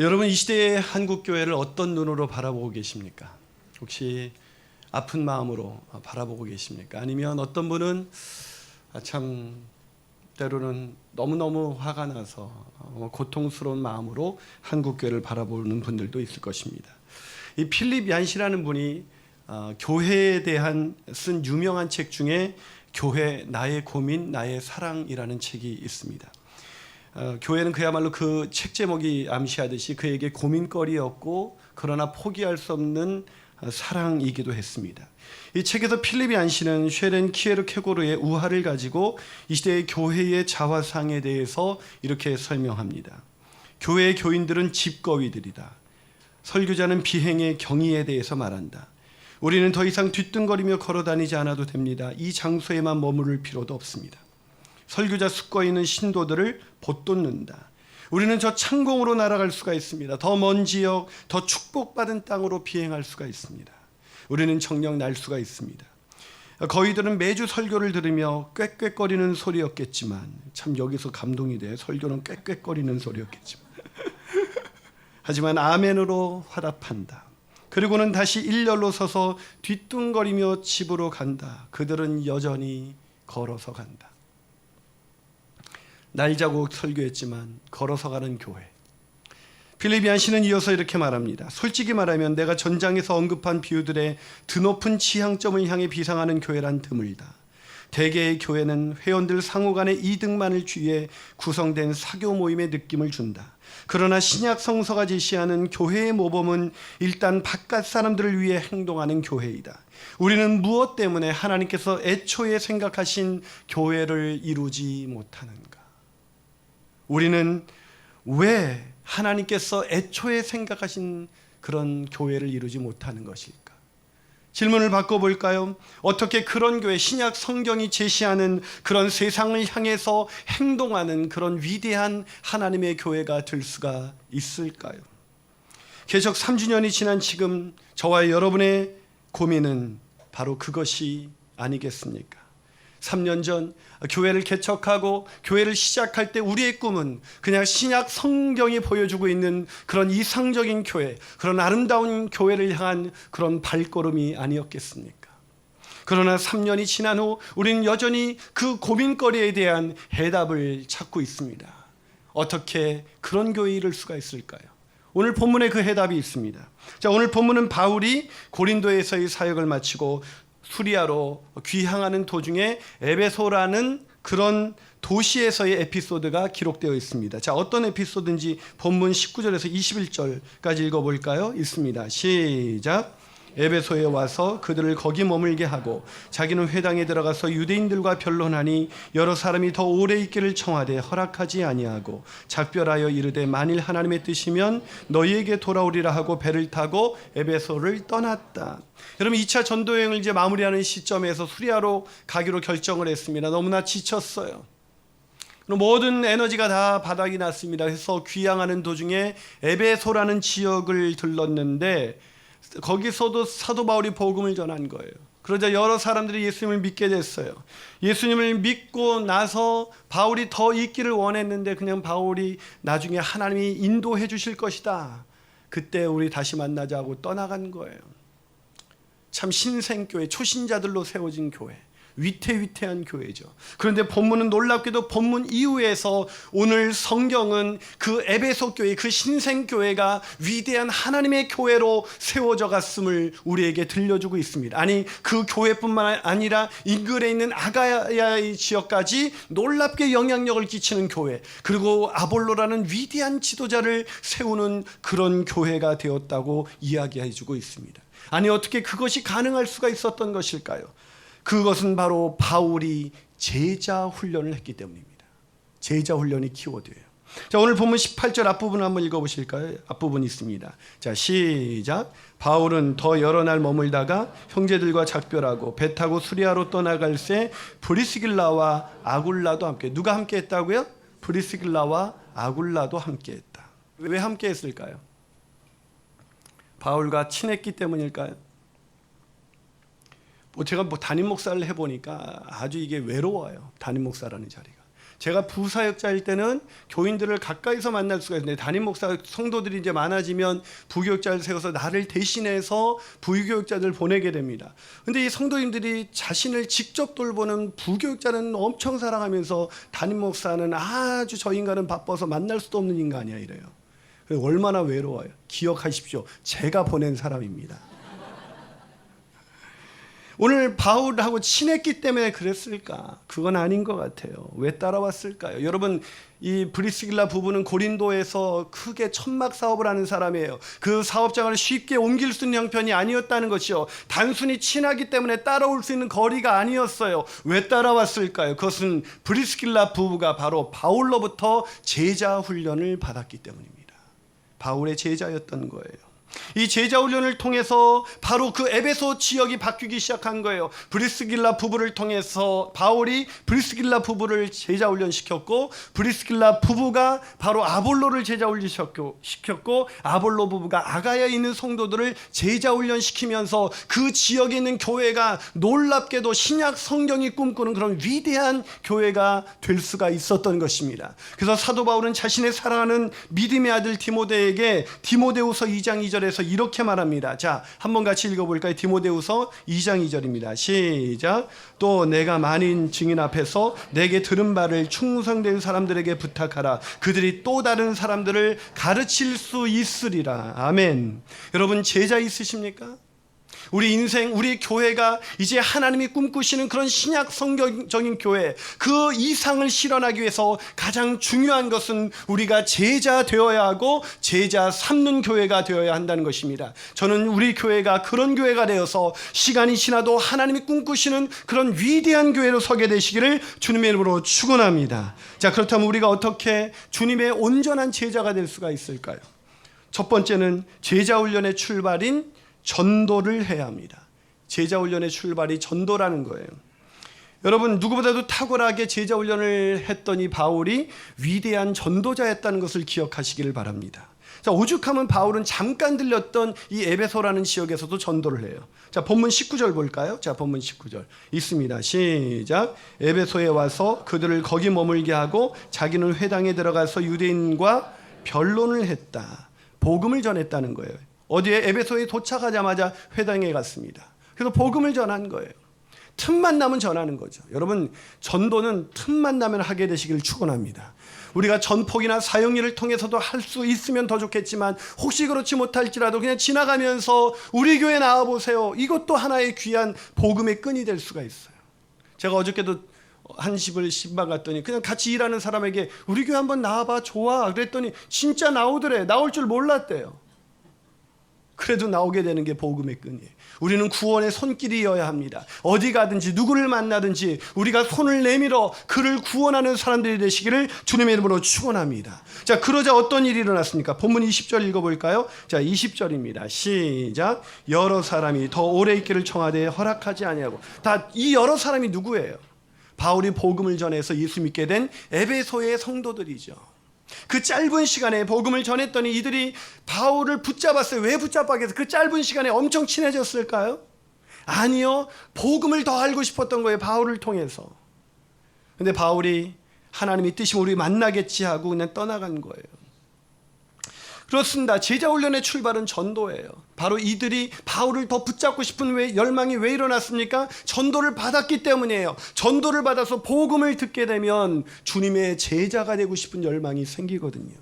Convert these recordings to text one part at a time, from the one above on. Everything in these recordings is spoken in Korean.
여러분, 이 시대의 한국교회를 어떤 눈으로 바라보고 계십니까? 혹시 아픈 마음으로 바라보고 계십니까? 아니면 어떤 분은 참 때로는 너무너무 화가 나서 고통스러운 마음으로 한국교회를 바라보는 분들도 있을 것입니다. 이 필립 얀시라는 분이 교회에 대한 쓴 유명한 책 중에 교회 나의 고민 나의 사랑이라는 책이 있습니다. 교회는 그야말로 그 책 제목이 암시하듯이 그에게 고민거리였고 그러나 포기할 수 없는 사랑이기도 했습니다. 이 책에서 필립 얀시는 쉐렌 키에르케고르의 우화를 가지고 이 시대의 교회의 자화상에 대해서 이렇게 설명합니다. 교회의 교인들은 집거위들이다. 설교자는 비행의 경위에 대해서 말한다. 우리는 더 이상 뒤뚱거리며 걸어다니지 않아도 됩니다. 이 장소에만 머무를 필요도 없습니다. 설교자 숙거에 신도들을 벗돋는다. 우리는 저 창공으로 날아갈 수가 있습니다. 더 먼 지역, 더 축복받은 땅으로 비행할 수가 있습니다. 우리는 정녕 날 수가 있습니다. 거위들은 매주 설교를 들으며 꽥꽥거리는 소리였겠지만, 참 여기서 감동이 돼. 설교는 꽥꽥거리는 소리였겠지만 하지만 아멘으로 화답한다. 그리고는 다시 일렬로 서서 뒤뚱거리며 집으로 간다. 그들은 여전히 걸어서 간다. 날 자고 설교했지만 걸어서 가는 교회. 필립 얀시는 이어서 이렇게 말합니다. 솔직히 말하면 내가 전장에서 언급한 비유들의 드높은 지향점을 향해 비상하는 교회란 드물다. 대개의 교회는 회원들 상호 간의 이득만을 위해 구성된 사교 모임의 느낌을 준다. 그러나 신약 성서가 제시하는 교회의 모범은 일단 바깥 사람들을 위해 행동하는 교회이다. 우리는 무엇 때문에 하나님께서 애초에 생각하신 교회를 이루지 못하는가? 우리는 왜 하나님께서 애초에 생각하신 그런 교회를 이루지 못하는 것일까? 질문을 바꿔볼까요? 어떻게 그런 교회, 신약 성경이 제시하는 그런 세상을 향해서 행동하는 그런 위대한 하나님의 교회가 될 수가 있을까요? 개척 3주년이 지난 지금 저와 여러분의 고민은 바로 그것이 아니겠습니까? 3년 전 교회를 개척하고 교회를 시작할 때 우리의 꿈은 그냥 신약 성경이 보여주고 있는 그런 이상적인 교회, 그런 아름다운 교회를 향한 그런 발걸음이 아니었겠습니까? 그러나 3년이 지난 후 우리는 여전히 그 고민거리에 대한 해답을 찾고 있습니다. 어떻게 그런 교회에 이를 수가 있을까요? 오늘 본문에 그 해답이 있습니다. 자, 오늘 본문은 바울이 고린도에서의 사역을 마치고 수리아로 귀향하는 도중에 에베소라는 그런 도시에서의 에피소드가 기록되어 있습니다. 자, 어떤 에피소드인지 본문 19절에서 21절까지 읽어볼까요? 있습니다. 시작. 에베소에 와서 그들을 거기 머물게 하고 자기는 회당에 들어가서 유대인들과 변론하니 여러 사람이 더 오래 있기를 청하되 허락하지 아니하고 작별하여 이르되 만일 하나님의 뜻이면 너희에게 돌아오리라 하고 배를 타고 에베소를 떠났다. 여러분, 2차 전도여행을 이제 마무리하는 시점에서 수리아로 가기로 결정을 했습니다. 너무나 지쳤어요. 모든 에너지가 다 바닥이 났습니다. 그래서 귀향하는 도중에 에베소라는 지역을 들렀는데 거기서도 사도 바울이 복음을 전한 거예요. 그러자 여러 사람들이 예수님을 믿게 됐어요. 예수님을 믿고 나서 바울이 더 있기를 원했는데 그냥 바울이 나중에 하나님이 인도해 주실 것이다. 그때 우리 다시 만나자고 떠나간 거예요. 참 신생교회, 초신자들로 세워진 교회, 위태위태한 교회죠. 그런데 본문은 놀랍게도 본문 이후에서 오늘 성경은 그 에베소 교회, 그 신생교회가 위대한 하나님의 교회로 세워져 갔음을 우리에게 들려주고 있습니다. 아니, 그 교회뿐만 아니라 인근에 있는 아가야의 지역까지 놀랍게 영향력을 끼치는 교회, 그리고 아볼로라는 위대한 지도자를 세우는 그런 교회가 되었다고 이야기해주고 있습니다. 아니, 어떻게 그것이 가능할 수가 있었던 것일까요? 그것은 바로 바울이 제자 훈련을 했기 때문입니다. 제자 훈련이 키워드예요. 자, 오늘 본문 18절 앞부분 한번 읽어보실까요? 앞부분 있습니다. 자, 시작. 바울은 더 여러 날 머물다가 형제들과 작별하고 배 타고 수리아로 떠나갈새 브리스길라와 아굴라도 함께. 누가 함께 했다고요? 브리스길라와 아굴라도 함께 했다. 왜 함께 했을까요? 바울과 친했기 때문일까요? 제가 담임 목사를 해보니까 아주 이게 외로워요. 담임 목사라는 자리가. 제가 부사역자일 때는 교인들을 가까이서 만날 수가 있는데 담임 목사 성도들이 이제 많아지면 부교육자를 세워서 나를 대신해서 부교육자들 보내게 됩니다. 근데 이 성도님들이 자신을 직접 돌보는 부교육자는 엄청 사랑하면서 담임 목사는 아주 저 인간은 바빠서 만날 수도 없는 인간이야 이래요. 얼마나 외로워요. 기억하십시오. 제가 보낸 사람입니다. 오늘 바울하고 친했기 때문에 그랬을까? 그건 아닌 것 같아요. 왜 따라왔을까요? 여러분, 이 브리스길라 부부는 고린도에서 크게 천막 사업을 하는 사람이에요. 그 사업장을 쉽게 옮길 수 있는 형편이 아니었다는 것이요. 단순히 친하기 때문에 따라올 수 있는 거리가 아니었어요. 왜 따라왔을까요? 그것은 브리스길라 부부가 바로 바울로부터 제자 훈련을 받았기 때문입니다. 바울의 제자였던 거예요. 이 제자 훈련을 통해서 바로 그 에베소 지역이 바뀌기 시작한 거예요. 브리스길라 부부를 통해서 바울이 브리스길라 부부를 제자 훈련시켰고, 브리스길라 부부가 바로 아볼로를 제자 훈련시켰고, 아볼로 부부가 아가야에 있는 성도들을 제자 훈련시키면서 그 지역에 있는 교회가 놀랍게도 신약 성경이 꿈꾸는 그런 위대한 교회가 될 수가 있었던 것입니다. 그래서 사도 바울은 자신의 사랑하는 믿음의 아들 디모데에게 디모데후서 2장 2절에서 이렇게 말합니다. 자, 한번 같이 읽어볼까요? 디모데후서 2장 2절입니다. 시작. 또 내가 많은 증인 앞에서 내게 들은 바를 충성된 사람들에게 부탁하라. 그들이 또 다른 사람들을 가르칠 수 있으리라. 아멘. 여러분, 제자 있으십니까? 우리 인생, 우리 교회가 이제 하나님이 꿈꾸시는 그런 신약 성경적인 교회, 그 이상을 실현하기 위해서 가장 중요한 것은 우리가 제자 되어야 하고 제자 삼는 교회가 되어야 한다는 것입니다. 저는 우리 교회가 그런 교회가 되어서 시간이 지나도 하나님이 꿈꾸시는 그런 위대한 교회로 서게 되시기를 주님의 이름으로 축원합니다. 자, 그렇다면 우리가 어떻게 주님의 온전한 제자가 될 수가 있을까요? 첫 번째는 제자 훈련의 출발인 전도를 해야 합니다. 제자 훈련의 출발이 전도라는 거예요. 여러분, 누구보다도 탁월하게 제자 훈련을 했던 이 바울이 위대한 전도자였다는 것을 기억하시기를 바랍니다. 자, 오죽하면 바울은 잠깐 들렸던 이 에베소라는 지역에서도 전도를 해요. 자, 본문 19절 볼까요? 자, 본문 19절 있습니다. 시작. 에베소에 와서 그들을 거기 머물게 하고 자기는 회당에 들어가서 유대인과 변론을 했다. 복음을 전했다는 거예요. 어디에? 에베소에 도착하자마자 회당에 갔습니다. 그래서 복음을 전한 거예요. 틈만 나면 전하는 거죠. 여러분, 전도는 틈만 나면 하게 되시길 축원합니다. 우리가 전폭이나 사역일을 통해서도 할 수 있으면 더 좋겠지만, 혹시 그렇지 못할지라도 그냥 지나가면서 우리 교회 나와보세요. 이것도 하나의 귀한 복음의 끈이 될 수가 있어요. 제가 어저께도 한 집을 신방 갔더니 그냥 같이 일하는 사람에게 우리 교회 한번 나와봐, 좋아. 그랬더니 진짜 나오더래. 나올 줄 몰랐대요. 그래도 나오게 되는 게 복음의 끈이에요. 우리는 구원의 손길이어야 합니다. 어디 가든지 누구를 만나든지 우리가 손을 내밀어 그를 구원하는 사람들이 되시기를 주님의 이름으로 축원합니다. 자, 그러자 어떤 일이 일어났습니까? 본문 20절 읽어볼까요? 자, 20절입니다. 시작. 여러 사람이 더 오래 있기를 청하되 허락하지 아니하고. 다 이 여러 사람이 누구예요? 바울이 복음을 전해서 예수 믿게 된 에베소의 성도들이죠. 그 짧은 시간에 복음을 전했더니 이들이 바울을 붙잡았어요. 왜 붙잡았겠어요? 그 짧은 시간에 엄청 친해졌을까요? 아니요. 복음을 더 알고 싶었던 거예요. 바울을 통해서. 근데 바울이 하나님이 뜻이면 우리 만나겠지 하고 그냥 떠나간 거예요. 그렇습니다. 제자 훈련의 출발은 전도예요. 바로 이들이 바울을 더 붙잡고 싶은 열망이 왜 일어났습니까? 전도를 받았기 때문이에요. 전도를 받아서 복음을 듣게 되면 주님의 제자가 되고 싶은 열망이 생기거든요.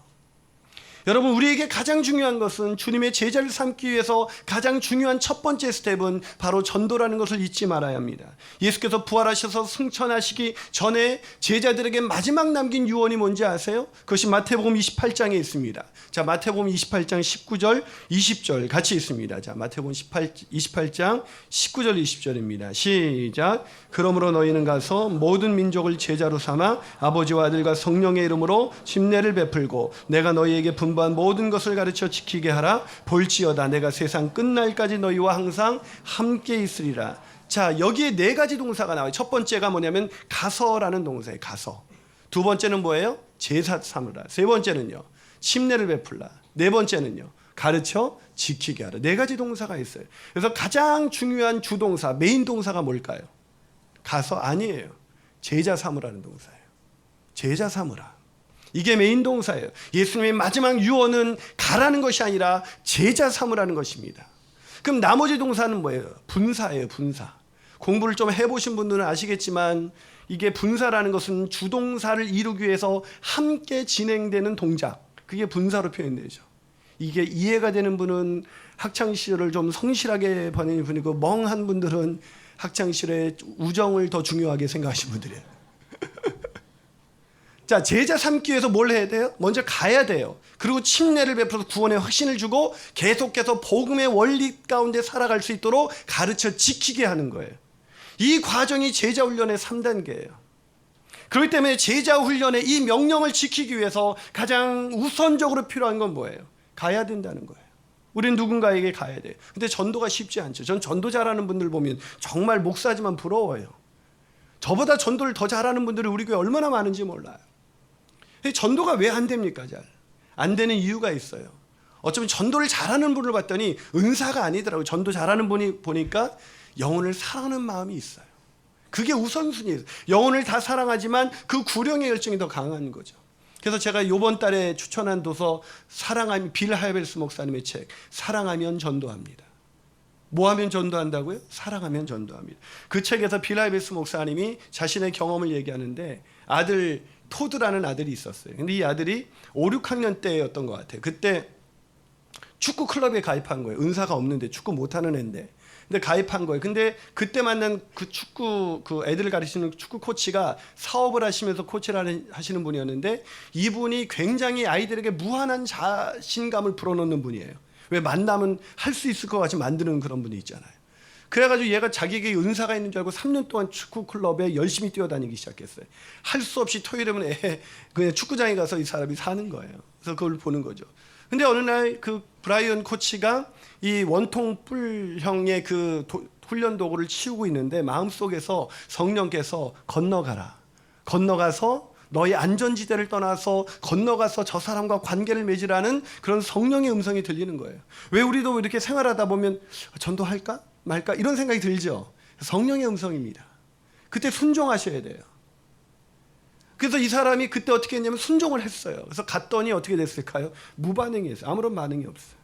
여러분, 우리에게 가장 중요한 것은 주님의 제자를 삼기 위해서 가장 중요한 첫 번째 스텝은 바로 전도라는 것을 잊지 말아야 합니다. 예수께서 부활하셔서 승천하시기 전에 제자들에게 마지막 남긴 유언이 뭔지 아세요? 그것이 마태복음 28장에 있습니다. 자, 마태복음 28장 19절 20절 같이 있습니다. 자, 마태복음 28장 19절 20절입니다. 시작. 그러므로 너희는 가서 모든 민족을 제자로 삼아 아버지와 아들과 성령의 이름으로 침례를 베풀고 내가 너희에게 분부한 모든 것을 가르쳐 지키게 하라. 볼지어다 내가 세상 끝날까지 너희와 항상 함께 있으리라. 자, 여기에 네 가지 동사가 나와요. 첫 번째가 뭐냐면 가서라는 동사예요. 가서. 두 번째는 뭐예요? 제사 삼으라. 세 번째는요, 침례를 베풀라. 네 번째는요, 가르쳐 지키게 하라. 네 가지 동사가 있어요. 그래서 가장 중요한 주동사, 메인 동사가 뭘까요? 가서 아니에요. 제자 삼으라는 동사예요. 제자 삼으라. 이게 메인 동사예요. 예수님의 마지막 유언은 가라는 것이 아니라 제자 삼으라는 것입니다. 그럼 나머지 동사는 뭐예요? 분사예요. 분사. 공부를 좀 해보신 분들은 아시겠지만 이게 분사라는 것은 주동사를 이루기 위해서 함께 진행되는 동작, 그게 분사로 표현되죠. 이게 이해가 되는 분은 학창시절을 좀 성실하게 보내는 분이고, 멍한 분들은 학창시절에 우정을 더 중요하게 생각하시는 분들이에요. 자, 제자 삼기 위해서 뭘 해야 돼요? 먼저 가야 돼요. 그리고 침례를 베풀어서 구원의 확신을 주고 계속해서 복음의 원리 가운데 살아갈 수 있도록 가르쳐 지키게 하는 거예요. 이 과정이 제자 훈련의 3단계예요. 그렇기 때문에 제자 훈련의 이 명령을 지키기 위해서 가장 우선적으로 필요한 건 뭐예요? 가야 된다는 거예요. 우리는 누군가에게 가야 돼요. 근데 전도가 쉽지 않죠. 전 전도 잘하는 분들 보면 정말 목사지만 부러워요. 저보다 전도를 더 잘하는 분들이 우리 교회 얼마나 많은지 몰라요. 전도가 왜 안 됩니까? 잘 안 되는 이유가 있어요. 어쩌면 전도를 잘하는 분을 봤더니 은사가 아니더라고요. 전도 잘하는 분이 보니까 영혼을 사랑하는 마음이 있어요. 그게 우선순위예요. 영혼을 다 사랑하지만 그 구령의 열정이 더 강한 거죠. 그래서 제가 이번 달에 추천한 도서 사랑하면, 빌 하이벨스 목사님의 책 사랑하면 전도합니다. 뭐 하면 전도한다고요? 사랑하면 전도합니다. 그 책에서 빌 하이벨스 목사님이 자신의 경험을 얘기하는데, 아들 토드라는 아들이 있었어요. 근데 이 아들이 5, 6학년 때였던 것 같아요. 그때 축구 클럽에 가입한 거예요. 은사가 없는데, 축구 못하는 애인데. 근데 가입한 거예요. 근데 그때 만난 그 축구, 그 애들을 가르치는 축구 코치가 사업을 하시면서 코치를 하시는 분이었는데, 이분이 굉장히 아이들에게 무한한 자신감을 불어넣는 분이에요. 왜 만나면 할 수 있을 것 같이 만드는 그런 분이 있잖아요. 그래가지고 얘가 자기에게 은사가 있는 줄 알고 3년 동안 축구 클럽에 열심히 뛰어다니기 시작했어요. 할 수 없이 토요일이면 그냥 축구장에 가서 이 사람이 사는 거예요. 그래서 그걸 보는 거죠. 근데 어느 날 그 브라이언 코치가 이 원통 뿔형의 그 훈련 도구를 치우고 있는데, 마음속에서 성령께서 건너가라. 건너가서 너의 안전지대를 떠나서 건너가서 저 사람과 관계를 맺으라는 그런 성령의 음성이 들리는 거예요. 왜 우리도 이렇게 생활하다 보면 전도할까 말까 이런 생각이 들죠. 성령의 음성입니다. 그때 순종하셔야 돼요. 그래서 이 사람이 그때 어떻게 했냐면 순종을 했어요. 그래서 갔더니 어떻게 됐을까요? 무반응이었어요. 아무런 반응이 없어요.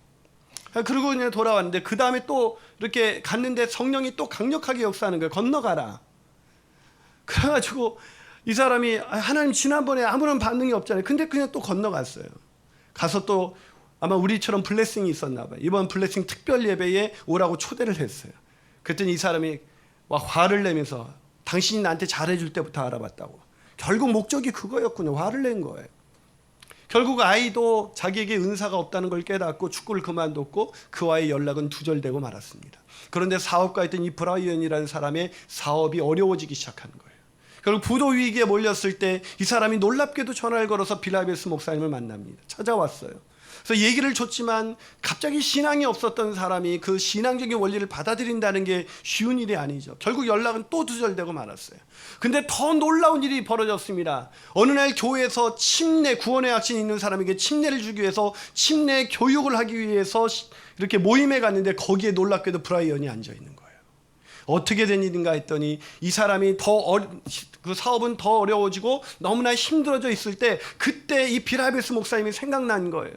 그리고 그냥 돌아왔는데, 그 다음에 또 이렇게 갔는데 성령이 또 강력하게 역사하는 거예요. 건너가라. 그래가지고 이 사람이 하나님 지난번에 아무런 반응이 없잖아요. 근데 그냥 또 건너갔어요. 가서 또 아마 우리처럼 블레싱이 있었나 봐요. 이번 블레싱 특별 예배에 오라고 초대를 했어요. 그랬더니 이 사람이 화를 내면서 당신이 나한테 잘해줄 때부터 알아봤다고. 결국 목적이 그거였군요. 화를 낸 거예요. 결국 아이도 자기에게 은사가 없다는 걸 깨닫고 축구를 그만뒀고 그와의 연락은 두절되고 말았습니다. 그런데 사업가였던 이 브라이언이라는 사람의 사업이 어려워지기 시작한 거예요. 결국 부도 위기에 몰렸을 때 이 사람이 놀랍게도 전화를 걸어서 빌 하이벨스 목사님을 만납니다. 찾아왔어요. 그래서 얘기를 줬지만 갑자기 신앙이 없었던 사람이 그 신앙적인 원리를 받아들인다는 게 쉬운 일이 아니죠. 결국 연락은 또 두절되고 말았어요. 근데 더 놀라운 일이 벌어졌습니다. 어느 날 교회에서 침례, 구원의 확신이 있는 사람에게 침례를 주기 위해서 침례 교육을 하기 위해서 이렇게 모임에 갔는데, 거기에 놀랍게도 브라이언이 앉아 있는 거예요. 어떻게 된 일인가 했더니 이 사람이 그 사업은 더 어려워지고 너무나 힘들어져 있을 때, 그때 이 빌 하이벨스 목사님이 생각난 거예요.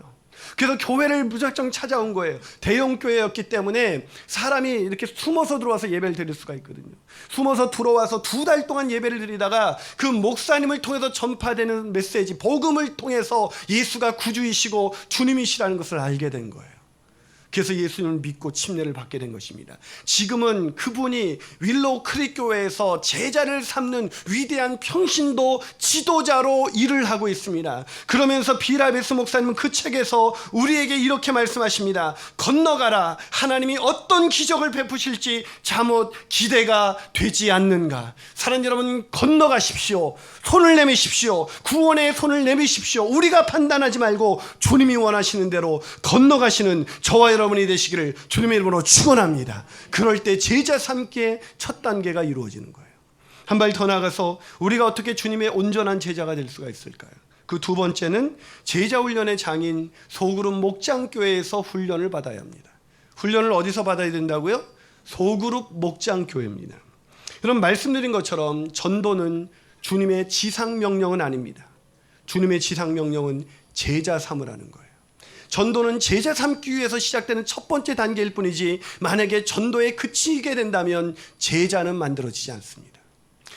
그래서 교회를 무작정 찾아온 거예요. 대형 교회였기 때문에 사람이 이렇게 숨어서 들어와서 예배를 드릴 수가 있거든요. 숨어서 들어와서 2달 동안 예배를 드리다가 그 목사님을 통해서 전파되는 메시지, 복음을 통해서 예수가 구주이시고 주님이시라는 것을 알게 된 거예요. 그래서 예수님을 믿고 침례를 받게 된 것입니다. 지금은 그분이 윌로우 크릭 교회에서 제자를 삼는 위대한 평신도 지도자로 일을 하고 있습니다. 그러면서 빌 하이벨스 목사님은 그 책에서 우리에게 이렇게 말씀하십니다. 건너가라. 하나님이 어떤 기적을 베푸실지 잠옷 기대가 되지 않는가. 사랑하는 여러분, 건너가십시오. 손을 내미십시오. 구원의 손을 내미십시오. 우리가 판단하지 말고 주님이 원하시는 대로 건너가시는 저와 여러분이 되시기를 주님의 이름으로 축원합니다. 그럴 때 제자 삼기의 첫 단계가 이루어지는 거예요. 한 발 더 나가서 우리가 어떻게 주님의 온전한 제자가 될 수가 있을까요? 그 두 번째는 제자 훈련의 장인 소그룹 목장교회에서 훈련을 받아야 합니다. 훈련을 어디서 받아야 된다고요? 소그룹 목장교회입니다. 여러분, 말씀드린 것처럼 전도는 주님의 지상명령은 아닙니다. 주님의 지상명령은 제자 삼으라는 거예요. 전도는 제자 삼기 위해서 시작되는 첫 번째 단계일 뿐이지 만약에 전도에 그치게 된다면 제자는 만들어지지 않습니다.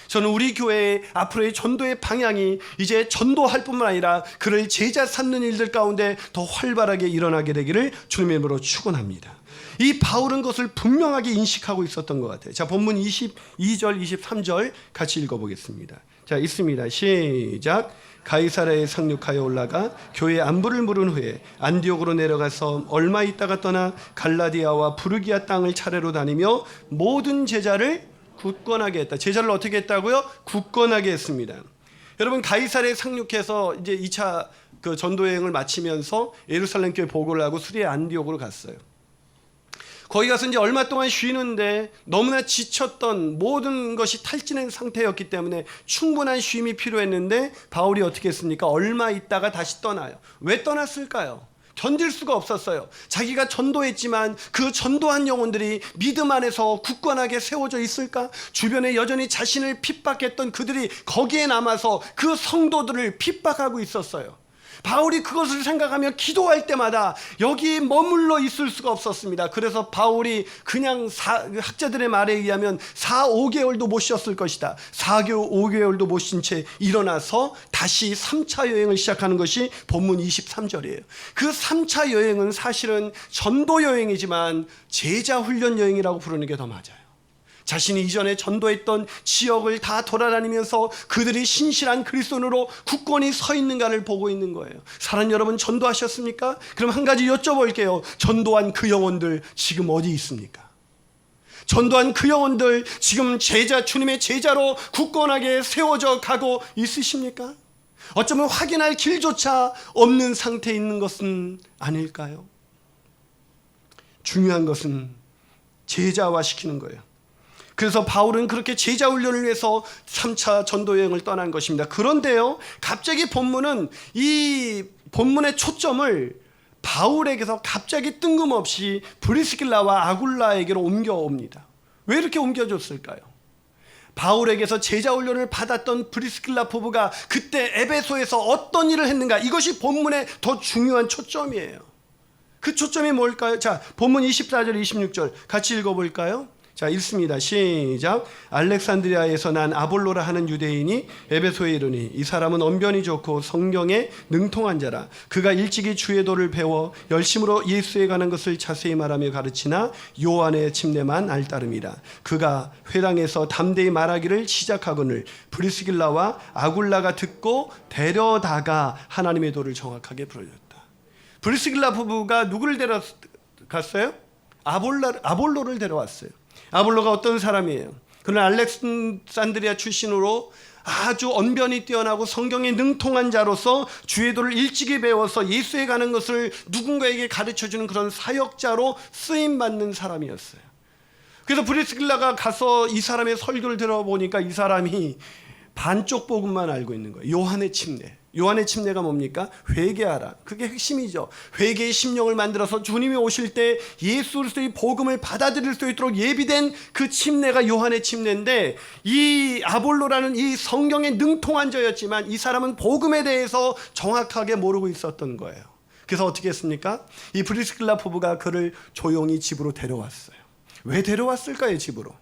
저는 우리 교회의 앞으로의 전도의 방향이 이제 전도할 뿐만 아니라 그를 제자 삼는 일들 가운데 더 활발하게 일어나게 되기를 주님의 이름으로 축원합니다. 이 바울은 그것을 분명하게 인식하고 있었던 것 같아요. 자, 본문 22절 23절 같이 읽어보겠습니다. 자, 있습니다. 시작. 가이사랴에 상륙하여 올라가 교회 안부를 물은 후에 안디옥으로 내려가서 얼마 있다가 떠나 갈라디아와 부르기아 땅을 차례로 다니며 모든 제자를 굳건하게 했다. 제자를 어떻게 했다고요? 굳건하게 했습니다. 여러분, 가이사랴에 상륙해서 이제 2차 그 전도 여행을 마치면서 예루살렘 교회 보고를 하고 수리의 안디옥으로 갔어요. 거기 가서 이제 얼마 동안 쉬는데 너무나 지쳤던 모든 것이 탈진한 상태였기 때문에 충분한 쉼이 필요했는데 바울이 어떻게 했습니까? 얼마 있다가 다시 떠나요. 왜 떠났을까요? 견딜 수가 없었어요. 자기가 전도했지만 그 전도한 영혼들이 믿음 안에서 굳건하게 세워져 있을까? 주변에 여전히 자신을 핍박했던 그들이 거기에 남아서 그 성도들을 핍박하고 있었어요. 바울이 그것을 생각하며 기도할 때마다 여기 머물러 있을 수가 없었습니다. 그래서 바울이 그냥 학자들의 말에 의하면 4-5개월도 못 쉬었을 것이다. 4-5개월도 못 쉰 채 일어나서 다시 3차 여행을 시작하는 것이 본문 23절이에요. 그 3차 여행은 사실은 전도 여행이지만 제자 훈련 여행이라고 부르는 게 더 맞아요. 자신이 이전에 전도했던 지역을 다 돌아다니면서 그들이 신실한 그리스도인으로 굳건히 서 있는가를 보고 있는 거예요. 사랑하는 여러분, 전도하셨습니까? 그럼 한 가지 여쭤볼게요. 전도한 그 영혼들 지금 어디 있습니까? 전도한 그 영혼들 지금 주님의 제자로 굳건하게 세워져 가고 있으십니까? 어쩌면 확인할 길조차 없는 상태에 있는 것은 아닐까요? 중요한 것은 제자화시키는 거예요. 그래서 바울은 그렇게 제자 훈련을 위해서 3차 전도 여행을 떠난 것입니다. 그런데요, 갑자기 본문은 이 본문의 초점을 바울에게서 갑자기 뜬금없이 브리스길라와 아굴라에게로 옮겨옵니다. 왜 이렇게 옮겨줬을까요? 바울에게서 제자 훈련을 받았던 브리스길라 부부가 그때 에베소에서 어떤 일을 했는가, 이것이 본문의 더 중요한 초점이에요. 그 초점이 뭘까요? 자, 본문 24절 26절 같이 읽어볼까요? 자, 읽습니다. 시작. 알렉산드리아에서 난 아볼로라 하는 유대인이 에베소에 이르니 이 사람은 언변이 좋고 성경에 능통한 자라. 그가 일찍이 주의 도를 배워 열심으로 예수에 관한 것을 자세히 말하며 가르치나 요한의 침례만 알따름이라. 그가 회당에서 담대히 말하기를 시작하거늘 브리스길라와 아굴라가 듣고 데려다가 하나님의 도를 정확하게 부르셨다. 브리스길라 부부가 누구를 데려갔어요? 아볼로를 데려왔어요. 아볼로가 어떤 사람이에요? 그는 알렉산드리아 출신으로 아주 언변이 뛰어나고 성경에 능통한 자로서 주의 도를 일찍이 배워서 예수에 가는 것을 누군가에게 가르쳐주는 그런 사역자로 쓰임받는 사람이었어요. 그래서 브리스길라가 가서 이 사람의 설교를 들어보니까 이 사람이 반쪽 복음만 알고 있는 거예요. 요한의 침례. 요한의 침례가 뭡니까? 회개하라. 그게 핵심이죠. 회개의 심령을 만들어서 주님이 오실 때 예수 그리스도의 복음을 받아들일 수 있도록 예비된 그 침례가 요한의 침례인데, 이 아볼로라는 이 성경에 능통한 자였지만 이 사람은 복음에 대해서 정확하게 모르고 있었던 거예요. 그래서 어떻게 했습니까? 이 브리스길라 부부가 그를 조용히 집으로 데려왔어요. 왜 데려왔을까요, 집으로?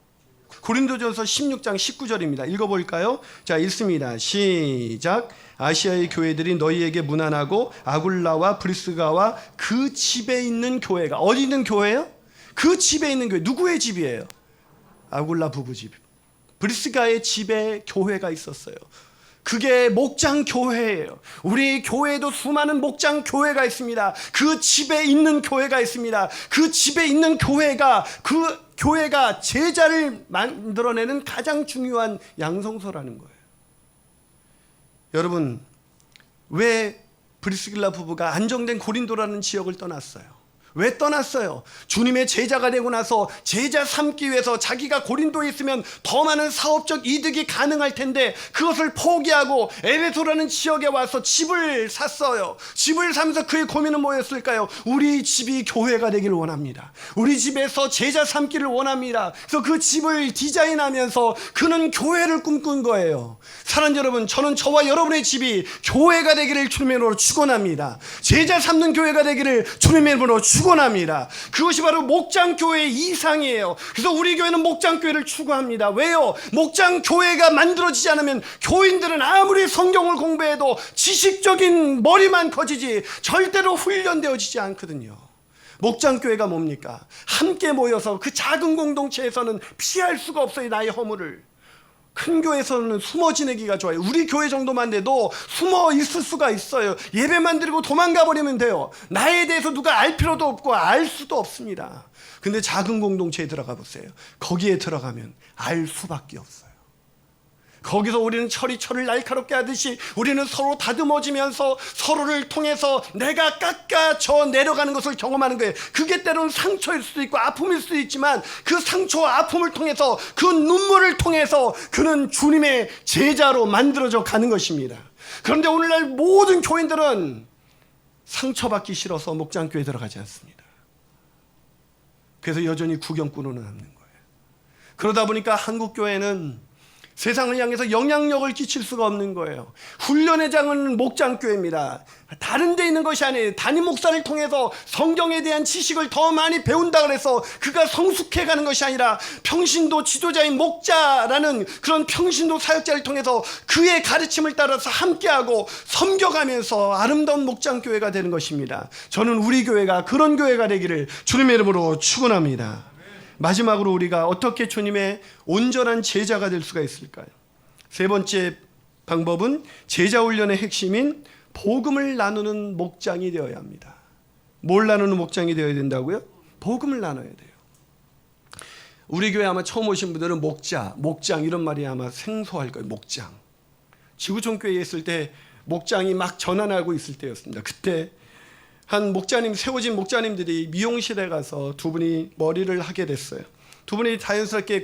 고린도전서 16장 19절입니다. 읽어볼까요? 자, 읽습니다. 시작. 아시아의 교회들이 너희에게 문안하고 아굴라와 브리스가와 그 집에 있는 교회가, 어디 있는 교회예요? 그 집에 있는 교회. 누구의 집이에요? 아굴라 부부 집. 브리스가의 집에 교회가 있었어요. 그게 목장 교회예요. 우리 교회에도 수많은 목장 교회가 있습니다. 그 집에 있는 교회가 있습니다. 그 집에 있는 교회가, 그 교회가 제자를 만들어내는 가장 중요한 양성소라는 거예요. 여러분, 왜 브리스길라 부부가 안정된 고린도라는 지역을 떠났어요? 왜 떠났어요? 주님의 제자가 되고 나서 제자 삼기 위해서 자기가 고린도에 있으면 더 많은 사업적 이득이 가능할 텐데 그것을 포기하고 에베소라는 지역에 와서 집을 샀어요. 집을 사면서 그의 고민은 뭐였을까요? 우리 집이 교회가 되기를 원합니다. 우리 집에서 제자 삼기를 원합니다. 그래서 그 집을 디자인하면서 그는 교회를 꿈꾼 거예요. 사랑하는 여러분, 저는 저와 여러분의 집이 교회가 되기를 주님의 이름으로 축원합니다. 제자 삼는 교회가 되기를 주님의 이름으로 축원합니다. 그것이 바로 목장교회의 이상이에요. 그래서 우리 교회는 목장교회를 추구합니다. 왜요? 목장교회가 만들어지지 않으면 교인들은 아무리 성경을 공부해도 지식적인 머리만 커지지 절대로 훈련되어지지 않거든요. 목장교회가 뭡니까? 함께 모여서 그 작은 공동체에서는 피할 수가 없어요. 나의 허물을. 큰 교회에서는 숨어 지내기가 좋아요. 우리 교회 정도만 돼도 숨어 있을 수가 있어요. 예배만 드리고 도망가 버리면 돼요. 나에 대해서 누가 알 필요도 없고 알 수도 없습니다. 근데 작은 공동체에 들어가 보세요. 거기에 들어가면 알 수밖에 없어요. 거기서 우리는 철이 철을 날카롭게 하듯이 우리는 서로 다듬어지면서 서로를 통해서 내가 깎아져 내려가는 것을 경험하는 거예요. 그게 때로는 상처일 수도 있고 아픔일 수도 있지만 그 상처와 아픔을 통해서 그 눈물을 통해서 그는 주님의 제자로 만들어져 가는 것입니다. 그런데 오늘날 모든 교인들은 상처받기 싫어서 목장교회에 들어가지 않습니다. 그래서 여전히 구경꾼으로 남는 거예요. 그러다 보니까 한국교회는 세상을 향해서 영향력을 끼칠 수가 없는 거예요. 훈련의 장은 목장교회입니다. 다른 데 있는 것이 아니에요. 담임 목사를 통해서 성경에 대한 지식을 더 많이 배운다 그래서 그가 성숙해 가는 것이 아니라 평신도 지도자인 목자라는 그런 평신도 사역자를 통해서 그의 가르침을 따라서 함께하고 섬겨가면서 아름다운 목장교회가 되는 것입니다. 저는 우리 교회가 그런 교회가 되기를 주님의 이름으로 축원합니다. 마지막으로 우리가 어떻게 주님의 온전한 제자가 될 수가 있을까요? 세 번째 방법은 제자 훈련의 핵심인 복음을 나누는 목장이 되어야 합니다. 뭘 나누는 목장이 되어야 된다고요? 복음을 나눠야 돼요. 우리 교회 아마 처음 오신 분들은 목장 이런 말이 아마 생소할 거예요. 목장. 지구촌교회에 있을 때 목장이 막 전환하고 있을 때였습니다. 그때 한 목자님, 세워진 목자님들이 미용실에 가서 두 분이 머리를 하게 됐어요. 두 분이 자연스럽게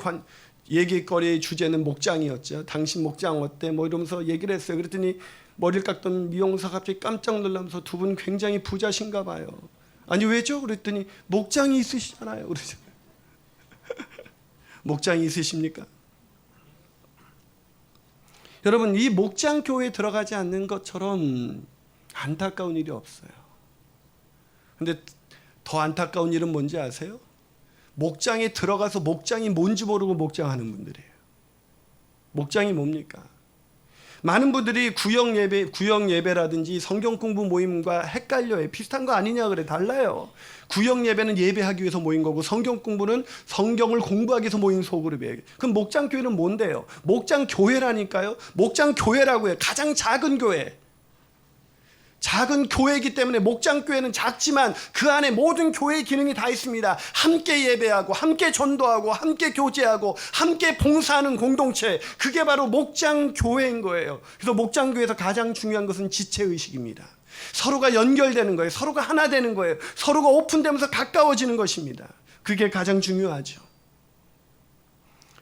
얘기거리의 주제는 목장이었죠. 당신 목장 어때? 뭐 이러면서 얘기를 했어요. 그랬더니 머리를 깎던 미용사가 갑자기 깜짝 놀라면서 두 분 굉장히 부자신가 봐요. 아니 왜죠? 그랬더니 목장이 있으시잖아요. 그러죠. 목장이 있으십니까? 여러분, 이 목장 교회에 들어가지 않는 것처럼 안타까운 일이 없어요. 근데 더 안타까운 일은 뭔지 아세요? 목장에 들어가서 목장이 뭔지 모르고 목장하는 분들이에요. 목장이 뭡니까? 많은 분들이 구역 예배라든지 성경 공부 모임과 헷갈려요. 비슷한 거 아니냐 그래. 달라요. 구역 예배는 예배하기 위해서 모인 거고 성경 공부는 성경을 공부하기 위해서 모인 소그룹이에요. 그럼 목장 교회는 뭔데요? 목장 교회라니까요. 목장 교회라고 해요. 가장 작은 교회. 작은 교회이기 때문에 목장교회는 작지만 그 안에 모든 교회의 기능이 다 있습니다. 함께 예배하고 함께 전도하고 함께 교제하고 함께 봉사하는 공동체, 그게 바로 목장교회인 거예요. 그래서 목장교회에서 가장 중요한 것은 지체의식입니다. 서로가 연결되는 거예요. 서로가 하나 되는 거예요. 서로가 오픈되면서 가까워지는 것입니다. 그게 가장 중요하죠.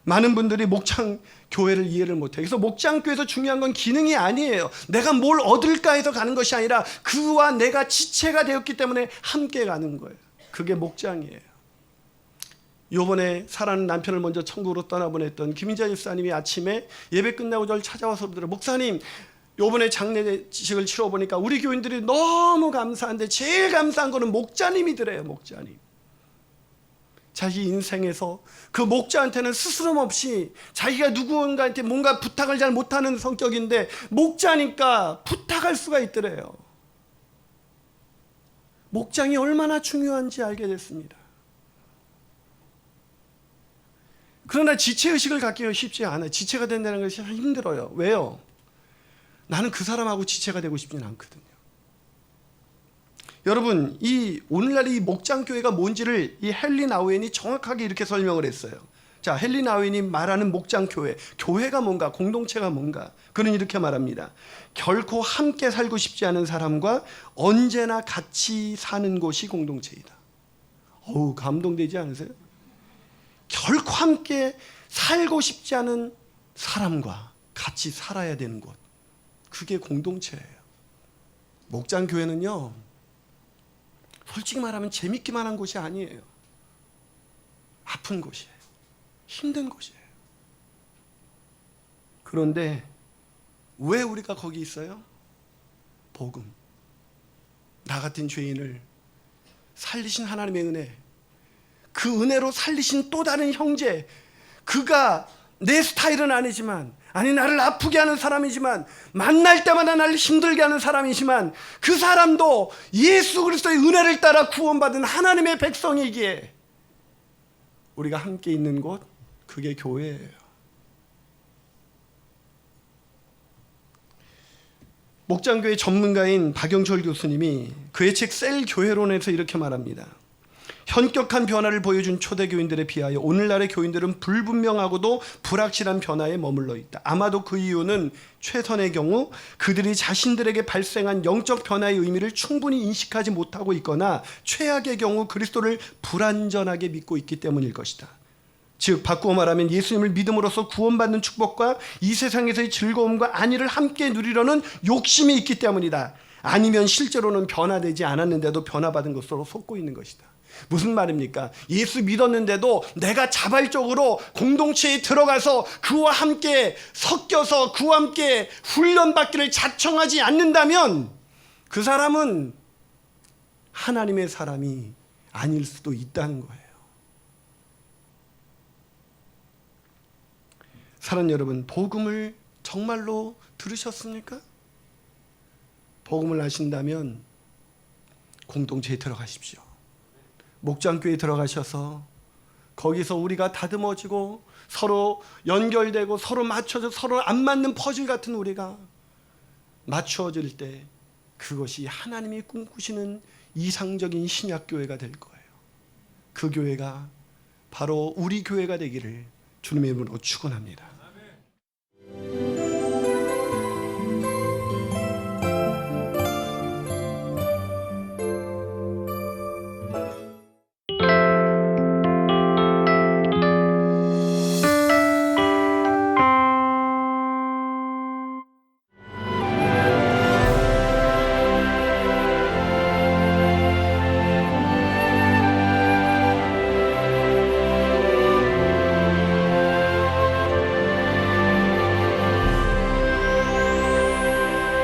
많은 분들이 목장교회를 이해를 못해요. 그래서 목장교회에서 중요한 건 기능이 아니에요. 내가 뭘 얻을까 해서 가는 것이 아니라 그와 내가 지체가 되었기 때문에 함께 가는 거예요. 그게 목장이에요. 요번에 사랑하는 남편을 먼저 천국으로 떠나보냈던 김인자 집사님이 아침에 예배 끝나고 저를 찾아와서 그러더라고요. 목사님, 요번에 장례식을 치러보니까 우리 교인들이 너무 감사한데 제일 감사한 거는 목자님이더래요. 목자님. 자기 인생에서 그 목자한테는 스스럼 없이 자기가 누군가한테 뭔가 부탁을 잘 못하는 성격인데 목자니까 부탁할 수가 있더래요. 목장이 얼마나 중요한지 알게 됐습니다. 그러나 지체의식을 갖기가 쉽지 않아요. 지체가 된다는 것이 힘들어요. 왜요? 나는 그 사람하고 지체가 되고 싶지는 않거든요. 여러분, 이 오늘날 이 목장교회가 뭔지를 이 헨리 나우엔이 정확하게 이렇게 설명을 했어요. 자, 헨리 나우엔이 말하는 목장교회, 교회가 뭔가, 공동체가 뭔가, 그는 이렇게 말합니다. 결코 함께 살고 싶지 않은 사람과 언제나 같이 사는 곳이 공동체이다. 어우, 감동되지 않으세요? 결코 함께 살고 싶지 않은 사람과 같이 살아야 되는 곳, 그게 공동체예요. 목장교회는요, 솔직히 말하면 재밌기만 한 곳이 아니에요. 아픈 곳이에요. 힘든 곳이에요. 그런데 왜 우리가 거기 있어요? 복음. 나 같은 죄인을 살리신 하나님의 은혜, 그 은혜로 살리신 또 다른 형제, 그가 내 스타일은 아니지만, 아니 나를 아프게 하는 사람이지만, 만날 때마다 나를 힘들게 하는 사람이지만, 그 사람도 예수 그리스도의 은혜를 따라 구원받은 하나님의 백성이기에 우리가 함께 있는 곳, 그게 교회예요. 목장교회 전문가인 박영철 교수님이 그의 책 셀 교회론에서 이렇게 말합니다. 현격한 변화를 보여준 초대교인들에 비하여 오늘날의 교인들은 불분명하고도 불확실한 변화에 머물러 있다. 아마도 그 이유는 최선의 경우 그들이 자신들에게 발생한 영적 변화의 의미를 충분히 인식하지 못하고 있거나 최악의 경우 그리스도를 불완전하게 믿고 있기 때문일 것이다. 즉 바꾸어 말하면 예수님을 믿음으로써 구원받는 축복과 이 세상에서의 즐거움과 안위를 함께 누리려는 욕심이 있기 때문이다. 아니면 실제로는 변화되지 않았는데도 변화받은 것으로 속고 있는 것이다. 무슨 말입니까? 예수 믿었는데도 내가 자발적으로 공동체에 들어가서 그와 함께 섞여서 그와 함께 훈련받기를 자청하지 않는다면 그 사람은 하나님의 사람이 아닐 수도 있다는 거예요. 사랑하는 여러분, 복음을 정말로 들으셨습니까? 복음을 아신다면 공동체에 들어가십시오. 목장교회에 들어가셔서 거기서 우리가 다듬어지고 서로 연결되고 서로 맞춰져 서로 안 맞는 퍼즐 같은 우리가 맞추어질 때 그것이 하나님이 꿈꾸시는 이상적인 신약교회가 될 거예요. 그 교회가 바로 우리 교회가 되기를 주님의 이름으로 축원합니다.